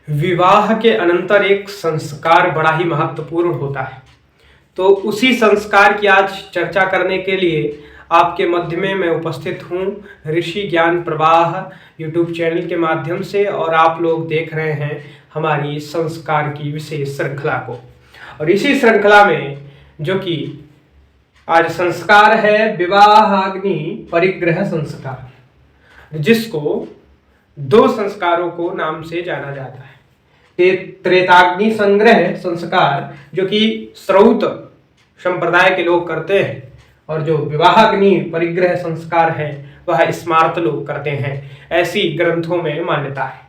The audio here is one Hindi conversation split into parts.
विवाह के अनंतर एक संस्कार बड़ा ही महत्वपूर्ण होता है। तो उसी संस्कार की आज चर्चा करने के लिए आपके मध्य में मैं उपस्थित हूँ ऋषि ज्ञान प्रवाह यूट्यूब चैनल के माध्यम से, और आप लोग देख रहे हैं हमारी संस्कार की विशेष श्रृंखला को। और इसी श्रृंखला में जो कि आज संस्कार है विवाहाग्नि परिग्रह संस्कार, जिसको दो संस्कारों को नाम से जाना जाता है। त्रेताग्नि संग्रह संस्कार जो कि श्रौत संप्रदाय के लोग करते हैं, और जो विवाहाग्नि परिग्रह संस्कार है वह स्मार्त लोग करते हैं, ऐसी ग्रंथों में मान्यता है।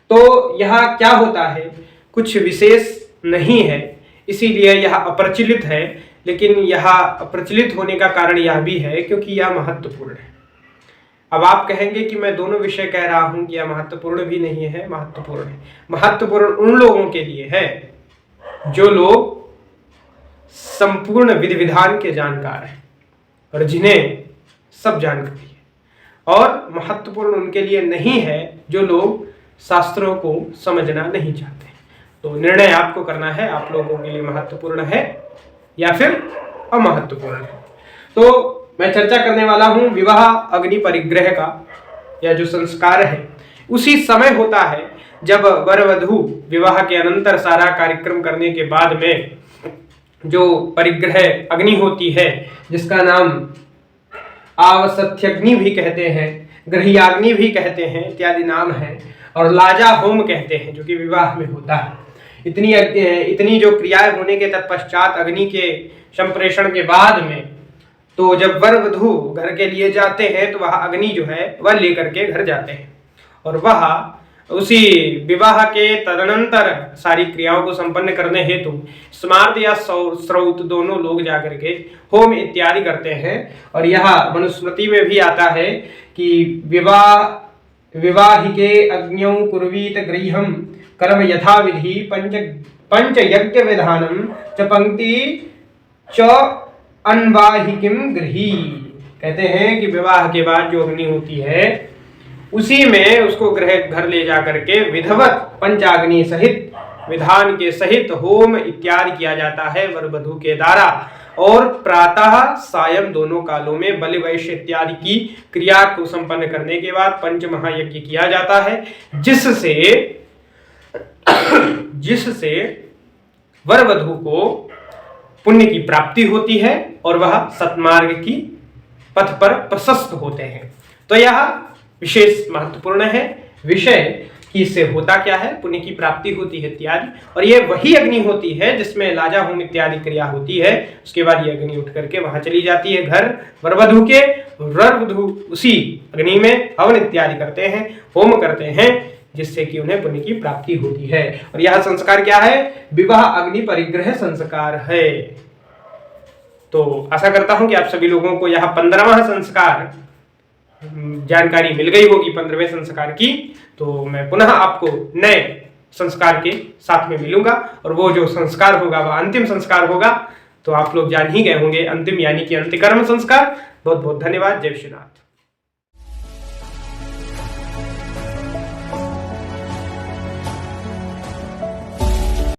तो यह क्या होता है, कुछ विशेष नहीं है, इसीलिए यह अप्रचलित है। लेकिन यह अप्रचलित होने का कारण यह भी है क्योंकि यह महत्वपूर्ण है। अब आप कहेंगे कि मैं दोनों विषय कह रहा हूं कि यह महत्वपूर्ण भी नहीं है। महत्वपूर्ण है। महत्वपूर्ण उन लोगों के लिए है जो लोग संपूर्ण विधि विधान के जानकार हैं और जिन्हें सब जानकारी है, और महत्वपूर्ण उनके लिए नहीं है जो लोग शास्त्रों को समझना नहीं चाहते। तो निर्णय आपको करना है, आप लोगों के लिए महत्वपूर्ण है या फिर अमहत्वपूर्ण है। तो मैं चर्चा करने वाला हूं विवाह अग्नि परिग्रह का। यह जो संस्कार है उसी समय होता है जब वर वधू विवाह के अनंतर सारा कार्यक्रम करने के बाद में जो परिग्रह अग्नि होती है, जिसका नाम आवसथ्यग्नि भी कहते हैं, गृह्याग्नि भी कहते हैं, इत्यादि नाम है, और लाजा होम कहते हैं, जो कि विवाह में होता है। इतनी जो क्रियाएं होने के तत्पश्चात अग्नि के संप्रेषण के बाद में, तो जब वर वधू घर के लिए जाते हैं तो वह अग्नि जो है वह लेकर के घर जाते हैं, और वह उसी विवाह के तदनंतर सारी क्रियाओं को संपन्न करने हेतु स्मार्त या श्रौत दोनों लोग जाकर के होम इत्यादि करते हैं। और यह मनुस्मृति में भी आता है कि विवाहिके अग्न्यौ कुर्वीत गृह्यं कर्म यथा विधि पंच यज्ञ विधानम च पंक्ति च अनवाहिकिम गृही। कहते हैं कि विवाह के बाद जो अग्नि होती है उसी में उसको घर ले जा करके विधवत पंचाग्नि सहित विधान के सहित होम इत्यादि किया जाता है वर वधू के द्वारा। और प्रातः सायं दोनों कालों में बलि वैश्य इत्यादि की क्रिया को संपन्न करने के बाद पंच महायज्ञ किया जाता है, जिससे वर वधू को पुण्य की प्राप्ति होती है और वह सत्मार्ग की पथ पर प्रशस्त होते हैं। तो यह विशेष महत्वपूर्ण है विषय कि इससे होता क्या है, पुण्य की प्राप्ति होती है इत्यादि। और ये वही अग्नि होती है जिसमें लाजा होम इत्यादि क्रिया होती है। उसके बाद ये अग्नि उठ करके वहां चली जाती है घर वर वधू के। वर वधू उसी अग्नि में हवन इत्यादि करते हैं, होम करते हैं, जिससे कि उन्हें पुण्य की प्राप्ति होती है। और यह संस्कार क्या है, विवाह अग्नि परिग्रह संस्कार है। तो आशा करता हूं कि आप सभी लोगों को यह 15वां संस्कार जानकारी मिल गई होगी, 15वें संस्कार की। तो मैं पुनः आपको नए संस्कार के साथ में मिलूंगा, और वो जो संस्कार होगा वह अंतिम संस्कार होगा। तो आप लोग जान ही गए होंगे, अंतिम यानी कि अंत्यकर्म संस्कार। बहुत बहुत धन्यवाद। जय श्रीनाथ।